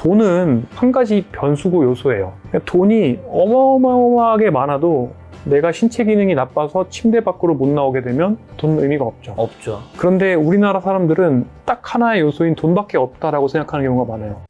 돈은 한 가지 변수고 요소예요. 돈이 어마어마하게 많아도 내가 신체 기능이 나빠서 침대 밖으로 못 나오게 되면 돈은 의미가 없죠. 없죠. 그런데 우리나라 사람들은 딱 하나의 요소인 돈밖에 없다라고 생각하는 경우가 많아요.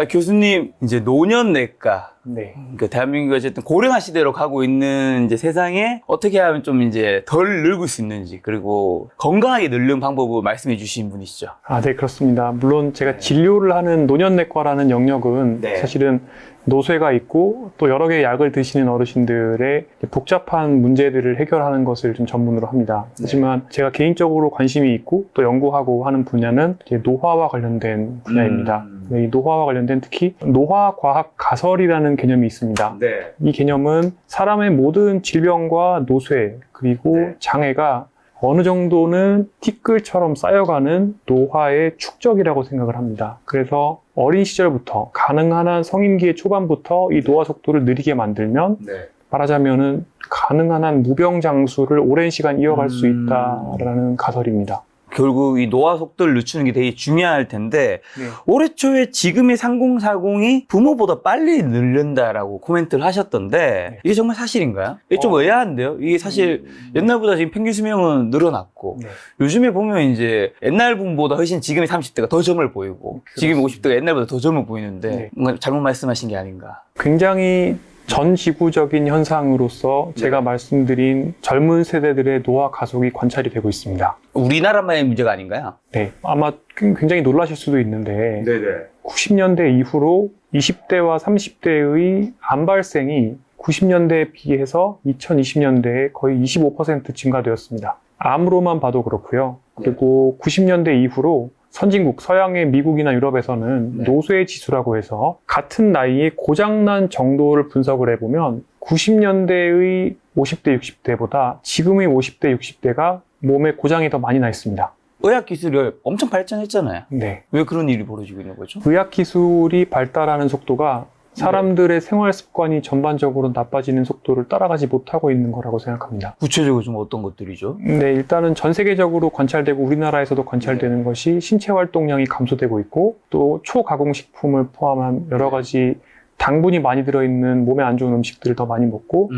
교수님, 이제 노년내과. 네. 그러니까 대한민국이 어쨌든 고령화 시대로 가고 있는 이제 세상에 어떻게 하면 좀 이제 덜 늙을 수 있는지, 그리고 건강하게 늙는 방법을 말씀해 주신 분이시죠. 네, 그렇습니다. 물론 제가 진료를 하는 노년내과라는 영역은 네. 사실은 노쇠가 있고 또 여러 개의 약을 드시는 어르신들의 복잡한 문제들을 해결하는 것을 좀 전문으로 합니다. 하지만 제가 개인적으로 관심이 있고 또 연구하고 하는 분야는 이제 노화와 관련된 분야입니다. 이 노화와 관련된 특히 노화과학 가설이라는 개념이 있습니다. 네. 이 개념은 사람의 모든 질병과 노쇠 그리고 네. 장애가 어느 정도는 티끌처럼 쌓여가는 노화의 축적이라고 생각을 합니다. 그래서 어린 시절부터 가능한 한 성인기의 초반부터 이 노화 속도를 느리게 만들면 네. 말하자면은 가능한 한 무병장수를 오랜 시간 이어갈 수 있다라는 가설입니다. 결국 이 노화 속도를 늦추는 게 되게 중요할 텐데 네. 올해 초에 지금의 3040이 부모보다 빨리 늙는다라고 코멘트를 하셨던데 네. 이게 정말 사실인가요? 이게 좀 의아한데요? 이게 사실 옛날보다 지금 평균 수명은 늘어났고 네. 요즘에 보면 이제 옛날 분보다 훨씬 지금의 30대가 더 젊어 보이고 지금 50대가 옛날보다 더 젊어 보이는데 네. 뭔가 잘못 말씀하신 게 아닌가. 굉장히 전 지구적인 현상으로서 제가 말씀드린 젊은 세대들의 노화 가속이 관찰이 되고 있습니다. 우리나라만의 문제가 아닌가요? 네, 아마 굉장히 놀라실 수도 있는데 네네. 90년대 이후로 20대와 30대의 암 발생이 90년대에 비해서 2020년대에 거의 25% 증가되었습니다. 암으로만 봐도 그렇고요. 그리고 90년대 이후로 선진국, 서양의 미국이나 유럽에서는 노쇠 지수라고 해서 같은 나이에 고장난 정도를 분석을 해보면 90년대의 50대, 60대보다 지금의 50대, 60대가 몸에 고장이 더 많이 나 있습니다. 의학 기술이 엄청 발전했잖아요. 네. 왜 그런 일이 벌어지고 있는 거죠? 의학 기술이 발달하는 속도가 사람들의 생활 습관이 전반적으로 나빠지는 속도를 따라가지 못하고 있는 거라고 생각합니다. 구체적으로 좀 어떤 것들이죠? 네, 일단은 전 세계적으로 관찰되고 우리나라에서도 관찰되는 것이 신체 활동량이 감소되고 있고 또 초가공식품을 포함한 여러 가지 당분이 많이 들어있는 몸에 안 좋은 음식들을 더 많이 먹고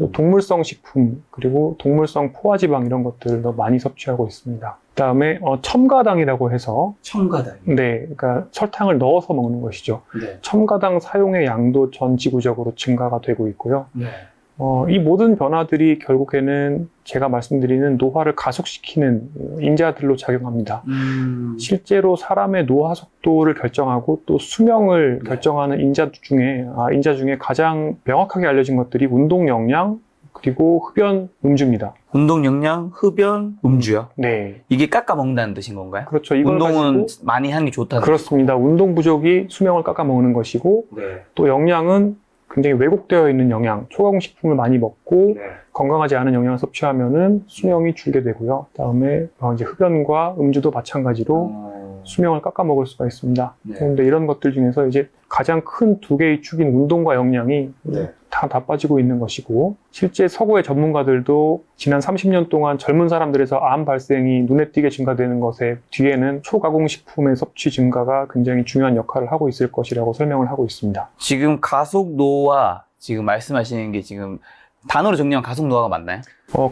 또 동물성 식품 그리고 동물성 포화지방 이런 것들을 더 많이 섭취하고 있습니다. 그다음에 첨가당이라고 해서 첨가당. 네, 그러니까 설탕을 넣어서 먹는 것이죠. 네. 첨가당 사용의 양도 전 지구적으로 증가가 되고 있고요. 네. 이 모든 변화들이 결국에는 제가 말씀드리는 노화를 가속시키는 인자들로 작용합니다. 실제로 사람의 노화 속도를 결정하고 또 수명을 결정하는 인자 중에 가장 명확하게 알려진 것들이 운동 역량 그리고 흡연, 음주입니다. 운동 역량, 흡연, 음주요? 네. 이게 깎아 먹는다는 뜻인 건가요? 그렇죠. 이걸 운동은 가지고 많이 하는 게 좋다는 그렇습니다. 운동 부족이 수명을 깎아먹는 것이고 네. 또 영양은 굉장히 왜곡되어 있는 영양, 초가공식품을 많이 먹고 네. 건강하지 않은 영양을 섭취하면은 수명이 줄게 되고요. 그다음에 이제 흡연과 음주도 마찬가지로 수명을 깎아먹을 수가 있습니다. 네. 그런데 이런 것들 중에서 이제 가장 큰 두 개의 축인 운동과 영양이 다 나빠지고 있는 것이고 실제 서구의 전문가들도 지난 30년 동안 젊은 사람들에서 암 발생이 눈에 띄게 증가되는 것의 뒤에는 초가공식품의 섭취 증가가 굉장히 중요한 역할을 하고 있을 것이라고 설명을 하고 있습니다. 지금 가속노화 지금 말씀하시는 게 지금 단어로 정리하면 가속노화가 맞나요?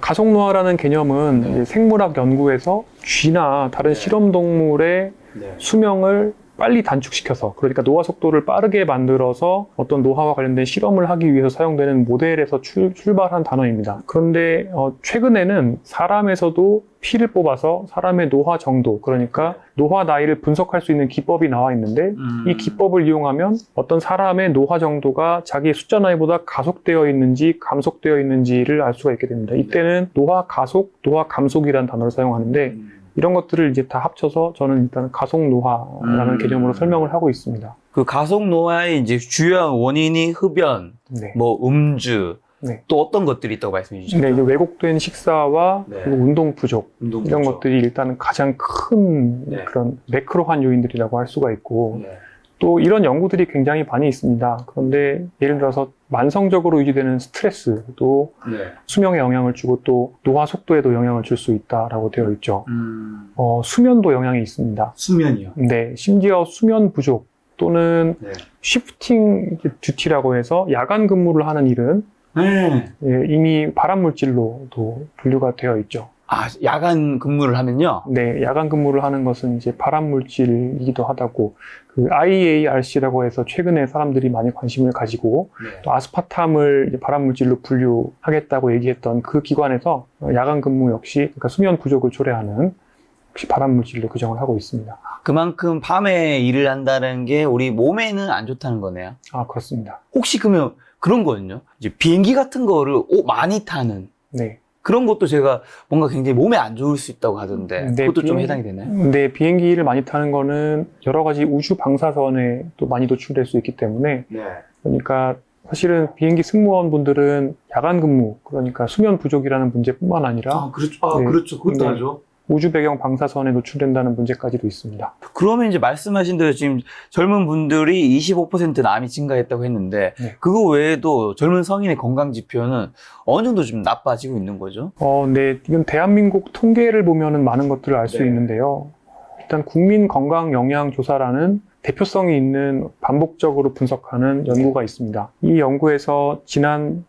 가속노화라는 개념은 이제 생물학 연구에서 쥐나 다른 실험동물의 수명을 빨리 단축시켜서 그러니까 노화 속도를 빠르게 만들어서 어떤 노화와 관련된 실험을 하기 위해서 사용되는 모델에서 출발한 단어입니다. 그런데 최근에는 사람에서도 피를 뽑아서 사람의 노화 정도 그러니까 노화 나이를 분석할 수 있는 기법이 나와 있는데 이 기법을 이용하면 어떤 사람의 노화 정도가 자기의 숫자 나이보다 가속되어 있는지 감속되어 있는지를 알 수가 있게 됩니다. 이때는 노화 가속, 노화 감속이라는 단어를 사용하는데 이런 것들을 이제 다 합쳐서 저는 일단 가속노화라는 개념으로 설명을 하고 있습니다. 그 가속노화의 이제 주요한 원인이 흡연, 네. 뭐 음주, 네. 또 어떤 것들이 있다고 말씀해 주시죠? 네, 이제 왜곡된 식사와 네. 그리고 운동 부족 운동 이런 부족. 것들이 일단 가장 큰 네. 그런 매크로한 요인들이라고 할 수가 있고 네. 또 이런 연구들이 굉장히 많이 있습니다. 그런데 예를 들어서 만성적으로 유지되는 스트레스도 수명에 영향을 주고 또 노화 속도에도 영향을 줄 수 있다라고 되어 있죠. 수면도 영향이 있습니다. 수면이요? 네, 심지어 수면 부족 또는 쉬프팅 듀티라고 해서 야간 근무를 하는 일은 이미 발암물질로도 분류가 되어 있죠. 아, 야간 근무를 하면요? 네, 야간 근무를 하는 것은 이제 발암물질이기도 하다고 그 IARC라고 해서 최근에 사람들이 많이 관심을 가지고 또 아스파탐을 이제 발암물질로 분류하겠다고 얘기했던 그 기관에서 야간 근무 역시 그러니까 수면 부족을 초래하는 역시 발암물질로 규정을 하고 있습니다. 그만큼 밤에 일을 한다는 게 우리 몸에는 안 좋다는 거네요. 아, 그렇습니다. 혹시 그러면 그런 거는요? 이제 비행기 같은 거를 많이 타는 네. 그런 것도 제가 뭔가 굉장히 몸에 안 좋을 수 있다고 하던데 네, 그것도 좀 해당이 되나요? 네, 비행기를 많이 타는 거는 여러 가지 우주 방사선에 또 많이 노출될 수 있기 때문에 그러니까 사실은 비행기 승무원분들은 야간 근무 그러니까 수면 부족이라는 문제뿐만 아니라 그렇죠. 네. 그렇죠. 그것도 네. 하죠. 우주 배경 방사선에 노출된다는 문제까지도 있습니다. 그러면 이제 말씀하신 대로 지금 젊은 분들이 25%는 암이 증가했다고 했는데 네. 그거 외에도 젊은 성인의 건강 지표는 어느 정도 좀 나빠지고 있는 거죠? 네, 이건 대한민국 통계를 보면은 많은 것들을 알 수 네. 있는데요. 일단 국민 건강 영양 조사라는 대표성이 있는 반복적으로 분석하는 연구가 있습니다. 이 연구에서 지난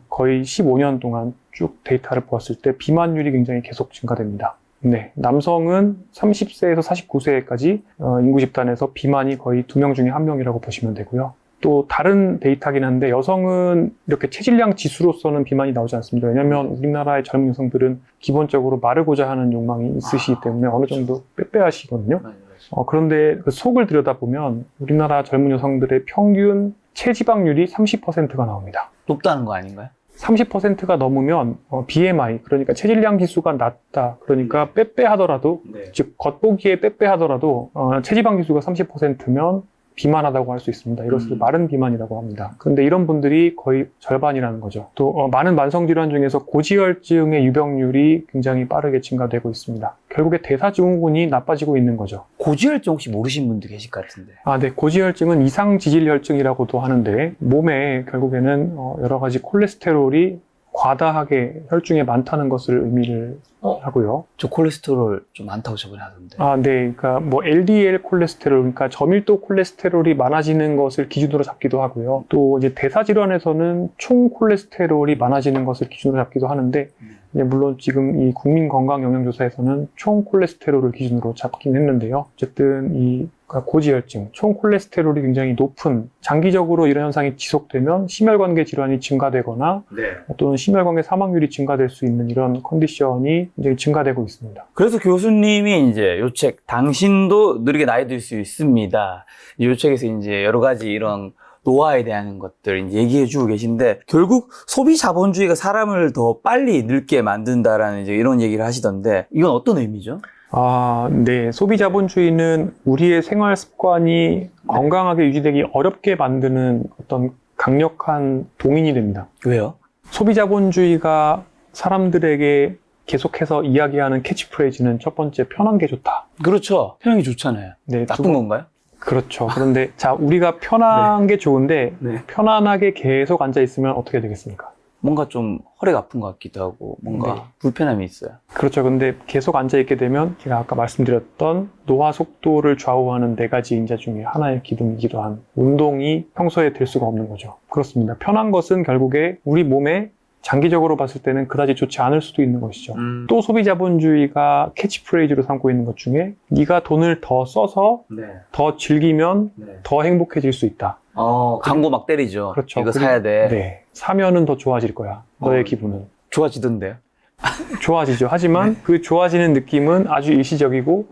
거의 15년 동안 쭉 데이터를 보았을 때 비만율이 굉장히 계속 증가됩니다. 네, 남성은 30세에서 49세까지 인구 집단에서 비만이 거의 2명 중에 1명이라고 보시면 되고요. 또 다른 데이터긴 한데 여성은 이렇게 체질량 지수로서는 비만이 나오지 않습니다. 왜냐하면 우리나라의 젊은 여성들은 기본적으로 마르고자 하는 욕망이 있으시기 때문에 어느 정도 빼빼하시거든요. 그런데 그 속을 들여다보면 우리나라 젊은 여성들의 평균 체지방률이 30%가 나옵니다. 높다는 거 아닌가요? 30%가 넘으면 BMI, 그러니까 체질량 지수가 낮다. 그러니까 빼빼하더라도, 즉 겉보기에 빼빼하더라도 체지방 지수가 30%면 비만하다고 할 수 있습니다. 이것을 마른 비만이라고 합니다. 그런데 이런 분들이 거의 절반이라는 거죠. 또 많은 만성질환 중에서 고지혈증의 유병률이 굉장히 빠르게 증가되고 있습니다. 결국에 대사증후군이 나빠지고 있는 거죠. 고지혈증 혹시 모르신 분들 계실 것 같은데. 네. 고지혈증은 이상지질혈증이라고도 하는데 몸에 결국에는 여러 가지 콜레스테롤이 과다하게 혈중에 많다는 것을 의미를 하고요. 저 콜레스테롤 좀 많다고 저번에 하던데. 네. 그러니까 뭐 LDL 콜레스테롤, 그러니까 저밀도 콜레스테롤이 많아지는 것을 기준으로 잡기도 하고요. 또 이제 대사질환에서는 총 콜레스테롤이 많아지는 것을 기준으로 잡기도 하는데, 물론 지금 이 국민건강영양조사에서는 총 콜레스테롤을 기준으로 잡긴 했는데요. 어쨌든 이 고지혈증, 총 콜레스테롤이 굉장히 높은, 장기적으로 이런 현상이 지속되면 심혈관계 질환이 증가되거나 또는 심혈관계 사망률이 증가될 수 있는 이런 컨디션이 이제 증가되고 있습니다. 그래서 교수님이 이제 요 책, 당신도 느리게 나이 들 수 있습니다. 이 책에서 이제 여러 가지 이런 노화에 대한 것들 이제 얘기해 주고 계신데, 결국 소비 자본주의가 사람을 더 빨리 늙게 만든다라는 이제 이런 얘기를 하시던데, 이건 어떤 의미죠? 네. 소비 자본주의는 우리의 생활 습관이 건강하게 유지되기 어렵게 만드는 어떤 강력한 동인이 됩니다. 왜요? 소비 자본주의가 사람들에게 계속해서 이야기하는 캐치프레이즈는 첫 번째, 편한 게 좋다. 그렇죠. 편한 게 좋잖아요. 네, 나쁜 건가요? 그렇죠. 그런데 자, 우리가 편한 게 좋은데 편안하게 계속 앉아 있으면 어떻게 되겠습니까? 뭔가 좀 허리가 아픈 것 같기도 하고 뭔가 불편함이 있어요. 그렇죠. 근데 계속 앉아 있게 되면 제가 아까 말씀드렸던 노화 속도를 좌우하는 4가지 인자 중에 하나의 기둥이기도 한 운동이 평소에 될 수가 없는 거죠. 그렇습니다. 편한 것은 결국에 우리 몸에 장기적으로 봤을 때는 그다지 좋지 않을 수도 있는 것이죠. 또 소비 자본주의가 캐치프레이즈로 삼고 있는 것 중에 네가 돈을 더 써서 더 즐기면 더 행복해질 수 있다. 광고 막 때리죠. 그렇죠. 이거 사야 돼. 네. 사면은 더 좋아질 거야. 너의 기분은. 좋아지던데요? 좋아지죠. 하지만 그 좋아지는 느낌은 아주 일시적이고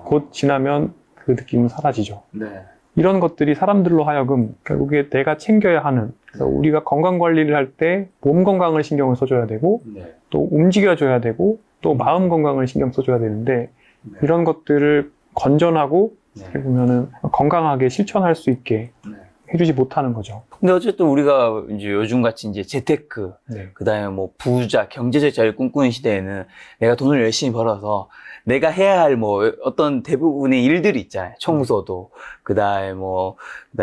곧 지나면 그 느낌은 사라지죠. 이런 것들이 사람들로 하여금 결국에 내가 챙겨야 하는, 그래서 우리가 건강 관리를 할 때 몸 건강을 신경을 써줘야 되고 또 움직여줘야 되고 또 마음 건강을 신경 써줘야 되는데 이런 것들을 건전하고 보면은 건강하게 실천할 수 있게 해주지 못하는 거죠. 근데 어쨌든 우리가 이제 요즘같이 이제 재테크, 네. 그다음에 뭐 부자, 경제적 자유를 꿈꾸는 시대에는 내가 돈을 열심히 벌어서 내가 해야 할 뭐 어떤 대부분의 일들이 있잖아요. 청소도, 그다음에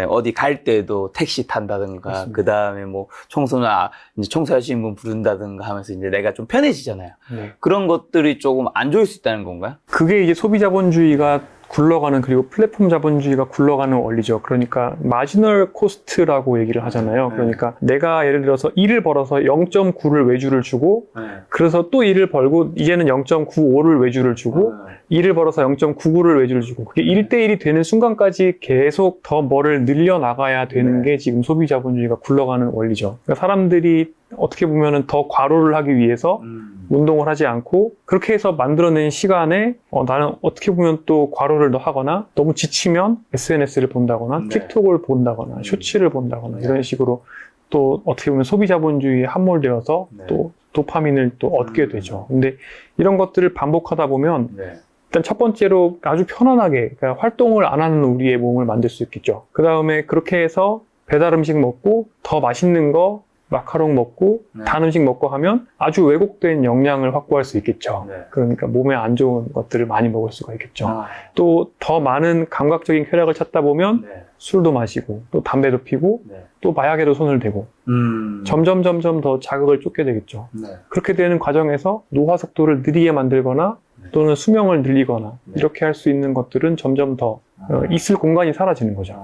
어디 갈 때도 택시 탄다든가, 맞습니다. 그다음에 뭐 청소나 이제 청소하시는 분 부른다든가 하면서 이제 내가 좀 편해지잖아요. 네. 그런 것들이 조금 안 좋을 수 있다는 건가요? 그게 이제 소비 자본주의가 굴러가는, 그리고 플랫폼 자본주의가 굴러가는 원리죠. 그러니까 마지널 코스트라고 얘기를 하잖아요. 그러니까 내가 예를 들어서 1을 벌어서 0.9를 외주를 주고, 그래서 또 1을 벌고 이제는 0.95를 외주를 주고 1을 벌어서 0.99를 외주를 주고, 그게 1대1이 되는 순간까지 계속 더 뭐를 늘려나가야 되는 게 지금 소비 자본주의가 굴러가는 원리죠. 그러니까 사람들이 어떻게 보면은 더 과로를 하기 위해서 운동을 하지 않고, 그렇게 해서 만들어낸 시간에 나는 어떻게 보면 또 과로를 더 하거나, 너무 지치면 SNS를 본다거나 틱톡을 본다거나 쇼츠를 본다거나 이런 식으로 또 어떻게 보면 소비 자본주의에 함몰되어서 또 도파민을 또 얻게 되죠. 근데 이런 것들을 반복하다 보면 일단 첫 번째로 아주 편안하게, 그러니까 활동을 안 하는 우리의 몸을 만들 수 있겠죠. 그 다음에 그렇게 해서 배달 음식 먹고 더 맛있는 거, 마카롱 먹고 단 음식 먹고 하면 아주 왜곡된 영양을 확보할 수 있겠죠. 그러니까 몸에 안 좋은 것들을 많이 먹을 수가 있겠죠. 또 더 많은 감각적인 쾌락을 찾다 보면 술도 마시고 또 담배도 피고 또 마약에도 손을 대고 점점 더 자극을 쫓게 되겠죠. 그렇게 되는 과정에서 노화 속도를 느리게 만들거나 또는 수명을 늘리거나 이렇게 할 수 있는 것들은 점점 더 있을 공간이 사라지는 거죠.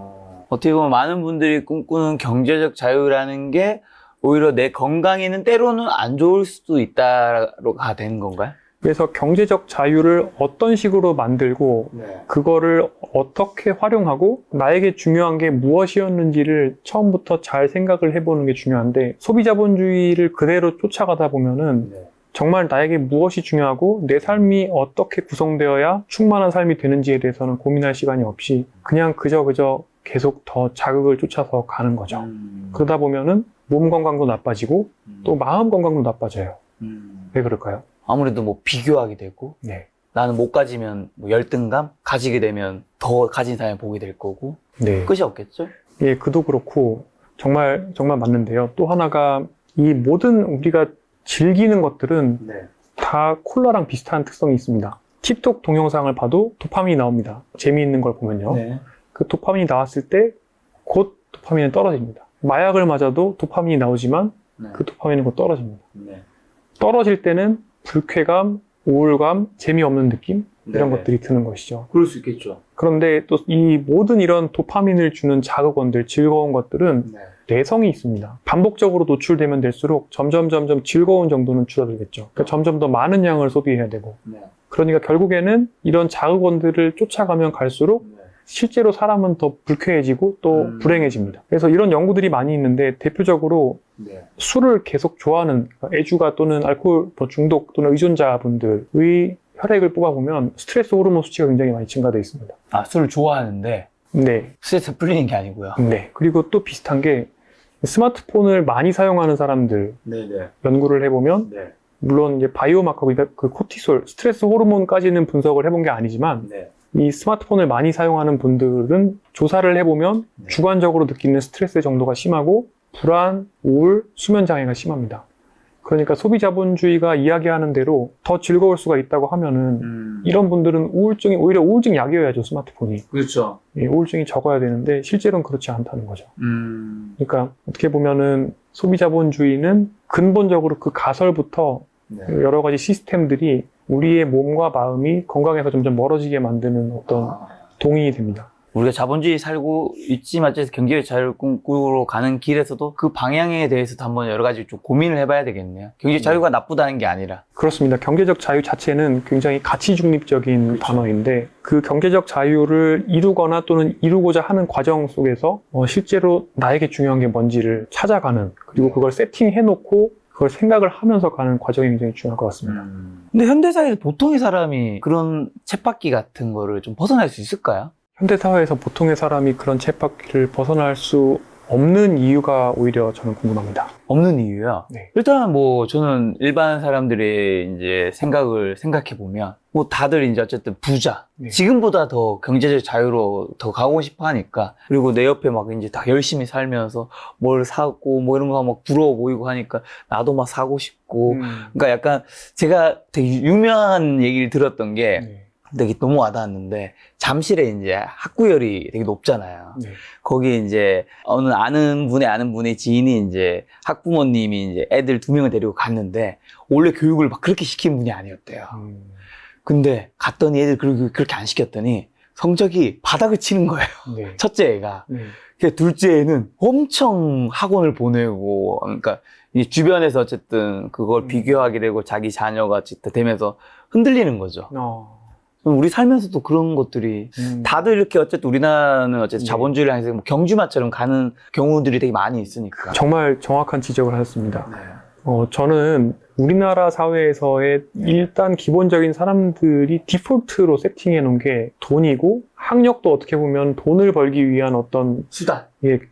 어떻게 보면 많은 분들이 꿈꾸는 경제적 자유라는 게 오히려 내 건강에는 때로는 안 좋을 수도 있다가 되는 건가요? 그래서 경제적 자유를 어떤 식으로 만들고 그거를 어떻게 활용하고 나에게 중요한 게 무엇이었는지를 처음부터 잘 생각을 해보는 게 중요한데, 소비자본주의를 그대로 쫓아가다 보면은 정말 나에게 무엇이 중요하고 내 삶이 어떻게 구성되어야 충만한 삶이 되는지에 대해서는 고민할 시간이 없이 그냥 그저 계속 더 자극을 쫓아서 가는 거죠. 그러다 보면은 몸 건강도 나빠지고 또 마음 건강도 나빠져요. 왜 그럴까요? 아무래도 뭐 비교하게 되고, 나는 못 가지면 뭐 열등감, 가지게 되면 더 가진 사람을 보게 될 거고, 끝이 없겠죠? 예, 그도 그렇고 정말 맞는데요. 또 하나가, 이 모든 우리가 즐기는 것들은 다 콜라랑 비슷한 특성이 있습니다. 틱톡 동영상을 봐도 도파민이 나옵니다. 재미있는 걸 보면요. 그 도파민이 나왔을 때 곧 도파민은 떨어집니다. 마약을 맞아도 도파민이 나오지만 그 도파민은 곧 떨어집니다. 떨어질 때는 불쾌감, 우울감, 재미없는 느낌, 이런 것들이 드는 것이죠. 그럴 수 있겠죠. 그런데 또 이 모든 이런 도파민을 주는 자극원들, 즐거운 것들은 내성이 있습니다. 반복적으로 노출되면 될수록 점점 즐거운 정도는 줄어들겠죠. 그러니까 점점 더 많은 양을 소비해야 되고, 그러니까 결국에는 이런 자극원들을 쫓아가면 갈수록 실제로 사람은 더 불쾌해지고 또 불행해집니다. 그래서 이런 연구들이 많이 있는데, 대표적으로 술을 계속 좋아하는 애주가 또는 알코올 중독 또는 의존자분들의 혈액을 뽑아보면 스트레스 호르몬 수치가 굉장히 많이 증가되어 있습니다. 아, 술을 좋아하는데 스트레스 풀리는 게 아니고요. 그리고 또 비슷한 게, 스마트폰을 많이 사용하는 사람들 연구를 해보면 물론 이제 바이오마커, 그 코티솔, 스트레스 호르몬까지는 분석을 해본 게 아니지만 이 스마트폰을 많이 사용하는 분들은 조사를 해보면 주관적으로 느끼는 스트레스 정도가 심하고 불안, 우울, 수면 장애가 심합니다. 그러니까 소비 자본주의가 이야기하는 대로 더 즐거울 수가 있다고 하면은 이런 분들은 오히려 우울증 약이어야죠, 스마트폰이. 그렇죠. 예, 우울증이 적어야 되는데 실제로는 그렇지 않다는 거죠. 그러니까 어떻게 보면은 소비 자본주의는 근본적으로 그 가설부터 여러 가지 시스템들이 우리의 몸과 마음이 건강에서 점점 멀어지게 만드는 어떤 동인이 됩니다. 우리가 자본주의 살고 있지 말지 경제의 자유를 꿈꾸러 가는 길에서도 그 방향에 대해서도 한번 여러 가지 좀 고민을 해봐야 되겠네요. 경제 자유가 나쁘다는 게 아니라. 그렇습니다. 경제적 자유 자체는 굉장히 가치 중립적인 단어인데, 그 경제적 자유를 이루거나 또는 이루고자 하는 과정 속에서 실제로 나에게 중요한 게 뭔지를 찾아가는, 그리고 그걸 세팅해놓고 그걸 생각을 하면서 가는 과정이 굉장히 중요할 것 같습니다. 근데 현대사회에서 보통의 사람이 그런 쳇바퀴 같은 거를 좀 벗어날 수 있을까요? 현대사회에서 보통의 사람이 그런 쳇바퀴를 벗어날 수 없는 이유가 오히려 저는 궁금합니다. 없는 이유야. 네. 일단 뭐 저는 일반 사람들의 이제 생각을 생각해 보면 뭐 다들 이제 어쨌든 부자, 네. 지금보다 더 경제적 자유로 더 가고 싶어 하니까, 그리고 내 옆에 막 이제 다 열심히 살면서 뭘 사고 뭐 이런 거 막 부러워 보이고 하니까 나도 막 사고 싶고. 그러니까 약간 제가 되게 유명한 얘기를 들었던 게 네. 되게 너무 와닿았는데, 잠실에 이제 학구열이 되게 높잖아요. 네. 거기 이제 어느 아는 분의 지인이 이제 학부모님이 이제 애들 2명을 데리고 갔는데 원래 교육을 막 그렇게 시킨 분이 아니었대요. 근데 갔더니 애들 그렇게 안 시켰더니 성적이 바닥을 치는 거예요. 네. 첫째 애가. 네. 그 둘째 애는 엄청 학원을 보내고, 그러니까 이 주변에서 어쨌든 그걸 비교하게 되고 자기 자녀가 어쨌든 되면서 흔들리는 거죠. 우리 살면서도 그런 것들이 다들 이렇게 어쨌든 우리나라는 어쨌든 네. 자본주의를 향해서 뭐 경주마처럼 가는 경우들이 되게 많이 있으니까. 정말 정확한 지적을 하셨습니다. 네. 저는 우리나라 사회에서의 일단 기본적인 사람들이 디폴트로 세팅해 놓은 게 돈이고, 학력도 어떻게 보면 돈을 벌기 위한 어떤 수단.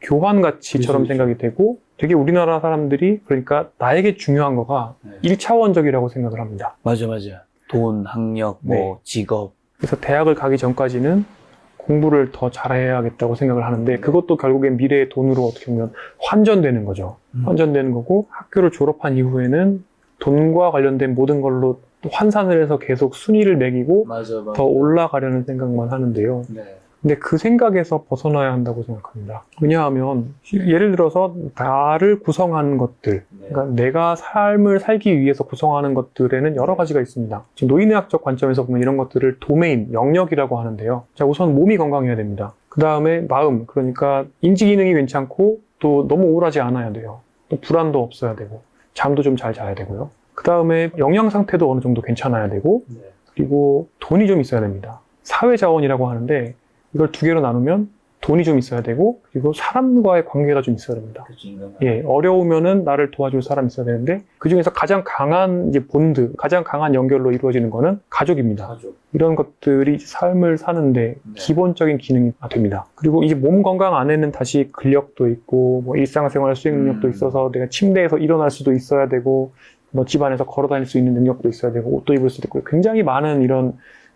교환 가치처럼 그렇죠. 생각이 되고, 되게 우리나라 사람들이 그러니까 나에게 중요한 거가 네. 1차원적이라고 생각을 합니다. 맞아. 돈, 학력, 뭐 네. 직업. 그래서 대학을 가기 전까지는 공부를 더 잘해야겠다고 생각을 하는데, 그것도 결국엔 미래의 돈으로 어떻게 보면 환전되는 거죠. 환전되는 거고, 학교를 졸업한 이후에는 돈과 관련된 모든 걸로 또 환산을 해서 계속 순위를 매기고 맞아. 더 올라가려는 생각만 하는데요. 네. 근데 그 생각에서 벗어나야 한다고 생각합니다. 왜냐하면 예를 들어서 나를 구성하는 것들, 그러니까 내가 삶을 살기 위해서 구성하는 것들에는 여러 가지가 있습니다. 지금 노인의학적 관점에서 보면 이런 것들을 도메인, 영역이라고 하는데요. 자, 우선 몸이 건강해야 됩니다. 그 다음에 마음, 그러니까 인지 기능이 괜찮고 또 너무 우울하지 않아야 돼요. 또 불안도 없어야 되고 잠도 좀 잘 자야 되고요. 그 다음에 영양 상태도 어느 정도 괜찮아야 되고, 그리고 돈이 좀 있어야 됩니다. 사회 자원이라고 하는데 이걸 2개로 나누면 돈이 좀 있어야 되고, 그리고 사람과의 관계가 좀 있어야 됩니다. 어려우면은 나를 도와줄 사람이 있어야 되는데, 그 중에서 가장 강한 이제 본드, 가장 강한 연결로 이루어지는 거는 가족입니다. 이런 것들이 삶을 사는데 기본적인 기능이 됩니다. 그리고 이제 몸 건강 안에는 다시 근력도 있고, 뭐 일상생활 수행 능력도 있어서 내가 침대에서 일어날 수도 있어야 되고, 뭐 집안에서 걸어 다닐 수 있는 능력도 있어야 되고, 옷도 입을 수도 있고, 굉장히 많은 이런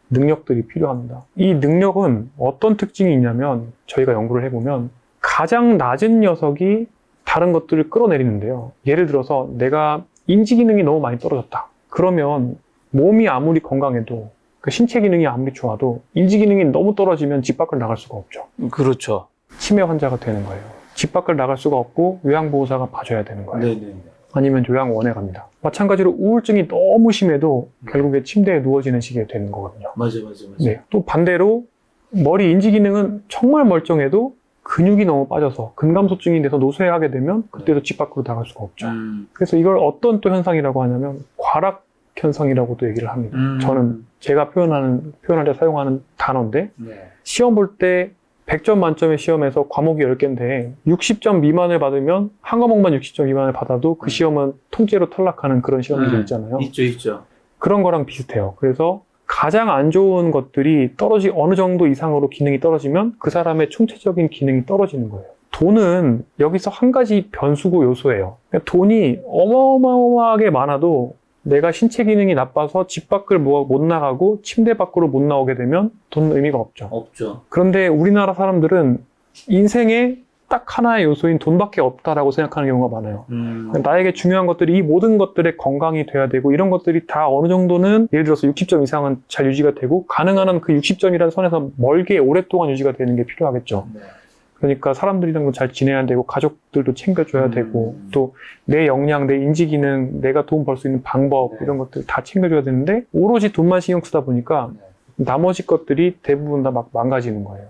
능력들이 필요합니다. 이 능력은 어떤 특징이 있냐면, 저희가 연구를 해보면 가장 낮은 녀석이 다른 것들을 끌어내리는데요. 예를 들어서 내가 인지 기능이 너무 많이 떨어졌다. 그러면 몸이 아무리 건강해도, 그 신체 기능이 아무리 좋아도 인지 기능이 너무 떨어지면 집 밖을 나갈 수가 없죠. 그렇죠. 치매 환자가 되는 거예요. 집 밖을 나갈 수가 없고 요양보호사가 봐줘야 되는 거예요. 아니면 요양원에 갑니다. 마찬가지로 우울증이 너무 심해도 결국에 침대에 누워지는 시기에 되는 거거든요. 맞아. 네. 또 반대로 머리 인지 기능은 정말 멀쩡해도 근육이 너무 빠져서 근감소증이 돼서 노쇠하게 되면 그때도 집 밖으로 나갈 수가 없죠. 그래서 이걸 어떤 또 현상이라고 하냐면 과락 현상이라고도 얘기를 합니다. 저는 제가 표현할 때 사용하는 단어인데, 시험 볼 때 100점 만점의 시험에서 과목이 10개인데 60점 미만을 받으면, 한 과목만 60점 미만을 받아도 그 시험은 통째로 탈락하는 그런 시험들이 있잖아요. 있죠. 그런 거랑 비슷해요. 그래서 가장 안 좋은 것들이 어느 정도 이상으로 기능이 떨어지면 그 사람의 총체적인 기능이 떨어지는 거예요. 돈은 여기서 한 가지 변수고 요소예요. 그러니까 돈이 어마어마하게 많아도 내가 신체 기능이 나빠서 집 밖을 못 나가고 침대 밖으로 못 나오게 되면 돈은 의미가 없죠. 그런데 우리나라 사람들은 인생에 딱 하나의 요소인 돈밖에 없다라고 생각하는 경우가 많아요. 나에게 중요한 것들이, 이 모든 것들의 건강이 돼야 되고, 이런 것들이 다 어느 정도는, 예를 들어서 60점 이상은 잘 유지가 되고, 가능한 한 그 60점이라는 선에서 멀게 오랫동안 유지가 되는 게 필요하겠죠. 그러니까 사람들이랑 잘 지내야 되고, 가족들도 챙겨줘야 되고, 또 내 역량, 내 인지 기능, 내가 돈 벌 수 있는 방법, 이런 것들 다 챙겨줘야 되는데, 오로지 돈만 신경 쓰다 보니까 나머지 것들이 대부분 다 막 망가지는 거예요.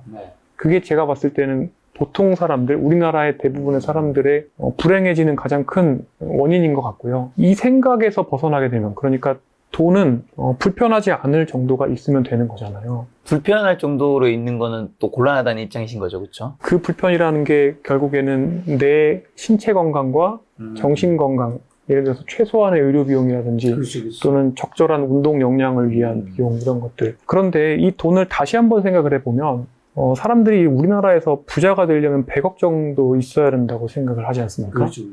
그게 제가 봤을 때는 보통 사람들, 우리나라의 대부분의 사람들의 불행해지는 가장 큰 원인인 것 같고요. 이 생각에서 벗어나게 되면, 그러니까 돈은 불편하지 않을 정도가 있으면 되는 거잖아요. 불편할 정도로 있는 거는 또 곤란하다는 입장이신 거죠, 그렇죠? 그 불편이라는 게 결국에는 내 신체 건강과 정신 건강, 예를 들어서 최소한의 의료 비용이라든지 또는 적절한 운동 역량을 위한 비용, 이런 것들. 그런데 이 돈을 다시 한번 생각을 해보면 사람들이 우리나라에서 부자가 되려면 100억 정도 있어야 된다고 생각을 하지 않습니까? 그렇죠.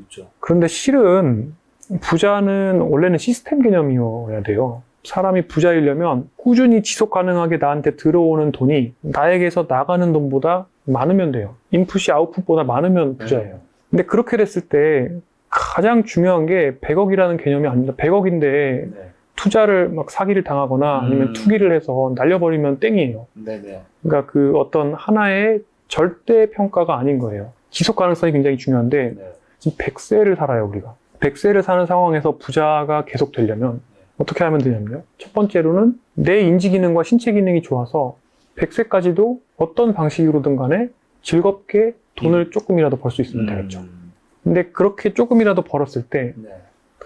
그런데 실은 부자는 원래는 시스템 개념이어야 돼요. 사람이 부자이려면 꾸준히 지속 가능하게 나한테 들어오는 돈이 나에게서 나가는 돈보다 많으면 돼요. 인풋이 아웃풋보다 많으면 부자예요. 근데 그렇게 됐을 때 가장 중요한 게 100억이라는 개념이 아닙니다. 100억인데 네. 투자를 막 사기를 당하거나 아니면 투기를 해서 날려버리면 땡이에요. 네네. 그러니까 그 어떤 하나의 절대 평가가 아닌 거예요. 지속 가능성이 굉장히 중요한데 네. 지금 100세를 살아요, 우리가. 100세를 사는 상황에서 부자가 계속 되려면 어떻게 하면 되냐면요. 첫 번째로는 내 인지 기능과 신체 기능이 좋아서 100세까지도 어떤 방식으로든 간에 즐겁게 돈을 조금이라도 벌 수 있으면 되겠죠. 근데 그렇게 조금이라도 벌었을 때 네.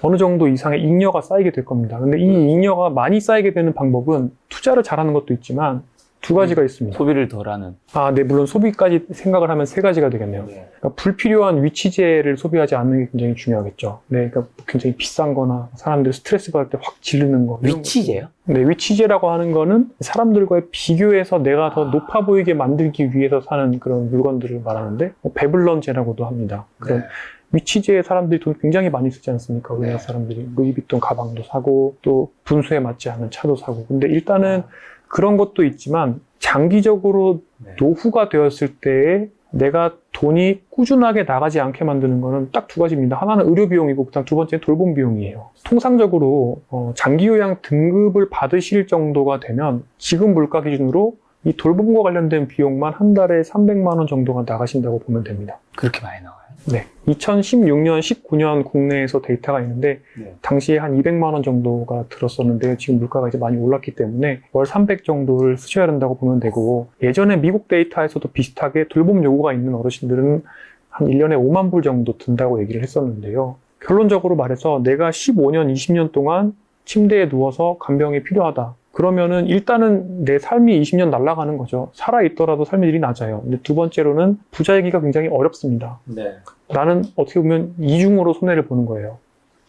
어느 정도 이상의 잉여가 쌓이게 될 겁니다. 근데 이 잉여가 많이 쌓이게 되는 방법은 투자를 잘하는 것도 있지만 두 가지가 있습니다. 소비를 덜하는. 네, 물론 소비까지 생각을 하면 세 가지가 되겠네요. 네. 그러니까 불필요한 위치제를 소비하지 않는 게 굉장히 중요하겠죠. 네, 그러니까 굉장히 비싼 거나 사람들 스트레스 받을 때 확 지르는 거. 이런 위치제요? 네, 위치제라고 하는 거는 사람들과의 비교해서 내가 더 높아 보이게 만들기 위해서 사는 그런 물건들을 말하는데, 배블런제라고도 합니다. 그런 네. 위치제에 사람들이 돈 굉장히 많이 쓰지 않습니까? 우리나라 사람들이 루이비통 가방도 사고 또 분수에 맞지 않는 차도 사고. 근데 일단은 그런 것도 있지만 장기적으로 네. 노후가 되었을 때에 내가 돈이 꾸준하게 나가지 않게 만드는 거는 딱 두 가지입니다. 하나는 의료 비용이고 그다음 두 번째는 돌봄 비용이에요. 통상적으로 장기 요양 등급을 받으실 정도가 되면 지금 물가 기준으로 이 돌봄과 관련된 비용만 한 달에 300만 원 정도가 나가신다고 보면 됩니다. 그렇게 많이 나와요? 네. 2016년, 19년 국내에서 데이터가 있는데 네. 당시에 한 200만 원 정도가 들었었는데 지금 물가가 이제 많이 올랐기 때문에 월 300 정도를 쓰셔야 된다고 보면 되고, 예전에 미국 데이터에서도 비슷하게 돌봄 요구가 있는 어르신들은 한 1년에 5만 불 정도 든다고 얘기를 했었는데요. 결론적으로 말해서 내가 15년, 20년 동안 침대에 누워서 간병이 필요하다. 그러면은 일단은 내 삶이 20년 날아가는 거죠. 살아있더라도 삶의 질이 낮아요. 근데 두 번째로는 부자이기가 굉장히 어렵습니다. 네. 나는 어떻게 보면 이중으로 손해를 보는 거예요.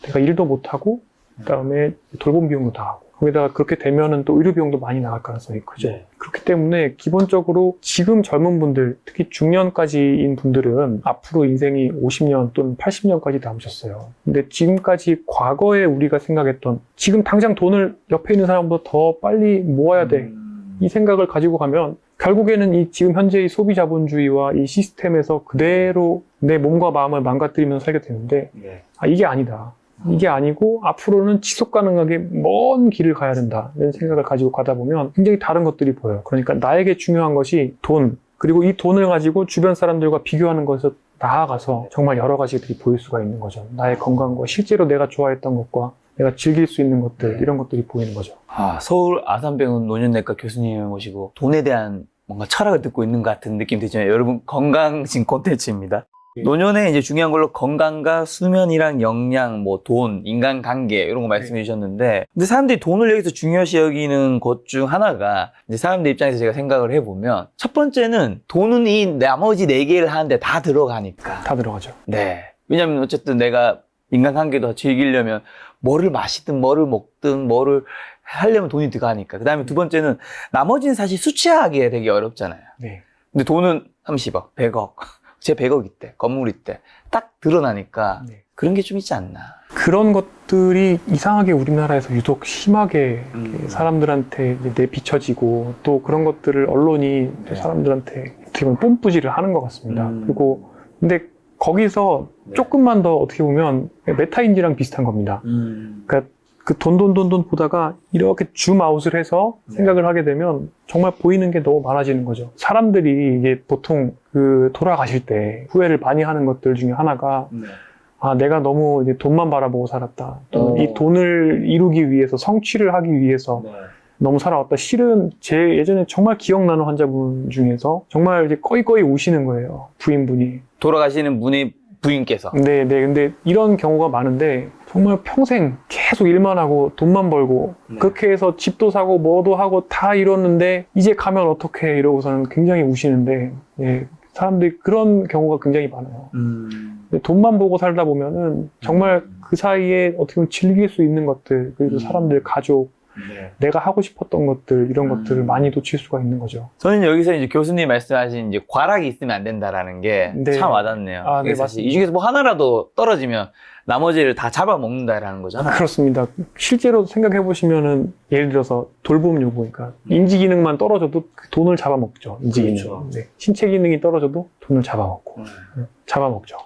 내가 일도 못하고, 그 다음에 돌봄 비용도 다 하고. 거기다가 그렇게 되면은 또 의료 비용도 많이 나갈 가능성이 크죠. 네. 그렇기 때문에 기본적으로 지금 젊은 분들, 특히 중년까지인 분들은 앞으로 인생이 50년 또는 80년까지 남으셨어요. 근데 지금까지 과거에 우리가 생각했던 지금 당장 돈을 옆에 있는 사람보다 더 빨리 모아야 돼. 이 생각을 가지고 가면 결국에는 이 지금 현재의 소비 자본주의와 이 시스템에서 그대로 내 몸과 마음을 망가뜨리면서 살게 되는데, 네. 이게 아니다. 이게 아니고 앞으로는 지속 가능하게 먼 길을 가야 된다. 이런 생각을 가지고 가다 보면 굉장히 다른 것들이 보여요. 그러니까 나에게 중요한 것이 돈, 그리고 이 돈을 가지고 주변 사람들과 비교하는 것에서 나아가서 정말 여러 가지들이 보일 수가 있는 거죠. 나의 건강과 실제로 내가 좋아했던 것과 내가 즐길 수 있는 것들, 이런 것들이 보이는 거죠. 서울 아산병원 노년내과 교수님을 모시고 돈에 대한 뭔가 철학을 듣고 있는 것 같은 느낌 들지만, 여러분, 건강진 콘텐츠입니다. 노년에 이제 중요한 걸로 건강과 수면이랑 영양, 뭐 돈, 인간관계 이런 거 말씀해 주셨는데, 근데 사람들이 돈을 여기서 중요시 여기는 것 중 하나가, 이제 사람들 입장에서 제가 생각을 해보면, 첫 번째는 돈은 이 나머지 4개를 하는데 다 들어가니까. 다 들어가죠. 네. 왜냐면 어쨌든 내가 인간관계도 즐기려면 뭐를 마시든 뭐를 먹든 뭐를 하려면 돈이 들어가니까. 그 다음에 두 번째는 나머지는 사실 수치하기 되게 어렵잖아요. 네. 근데 돈은 30억, 100억. 제 100억 있대, 건물 있대. 딱 드러나니까 네. 그런 게 좀 있지 않나. 그런 것들이 이상하게 우리나라에서 유독 심하게 사람들한테 이제 내비쳐지고, 또 그런 것들을 언론이 또 사람들한테 어떻게 보면 뽐뿌질을 하는 것 같습니다. 그리고 근데 거기서 조금만 더 어떻게 보면 메타인지랑 비슷한 겁니다. 그러니까 그 돈 보다가 이렇게 줌아웃을 해서 생각을 하게 되면 정말 보이는 게 너무 많아지는 거죠. 사람들이 이게 보통 그 돌아가실 때 후회를 많이 하는 것들 중에 하나가, 내가 너무 이제 돈만 바라보고 살았다. 또 이 돈을 이루기 위해서, 성취를 하기 위해서 너무 살아왔다. 실은 제 예전에 정말 기억나는 환자분 중에서 정말 이제 꺼이꺼이 우시는 거예요. 부인분이. 돌아가시는 분의 부인께서. 네. 근데 이런 경우가 많은데 정말 평생 계속 일만 하고 돈만 벌고 그렇게 해서 집도 사고 뭐도 하고 다 이뤘는데 이제 가면 어떡해 이러고서는 굉장히 우시는데, 사람들이 그런 경우가 굉장히 많아요. 근데 돈만 보고 살다 보면은 정말 그 사이에 어떻게 보면 즐길 수 있는 것들, 그리고 사람들, 가족, 내가 하고 싶었던 것들, 이런 것들을 많이 놓칠 수가 있는 거죠. 저는 여기서 이제 교수님 말씀하신 이제 과락이 있으면 안 된다라는 게 참 네. 와닿네요. 아, 네, 이게 사실 맞습니다. 이 중에서 뭐 하나라도 떨어지면 나머지를 다 잡아먹는다라는 거잖아요. 그렇습니다. 실제로 생각해 보시면은 예를 들어서 돌봄 요구, 그러니까 인지 기능만 떨어져도 그 돈을 잡아먹죠. 인지 기능. 그렇죠. 네. 신체 기능이 떨어져도 돈을 잡아먹고, 잡아먹죠.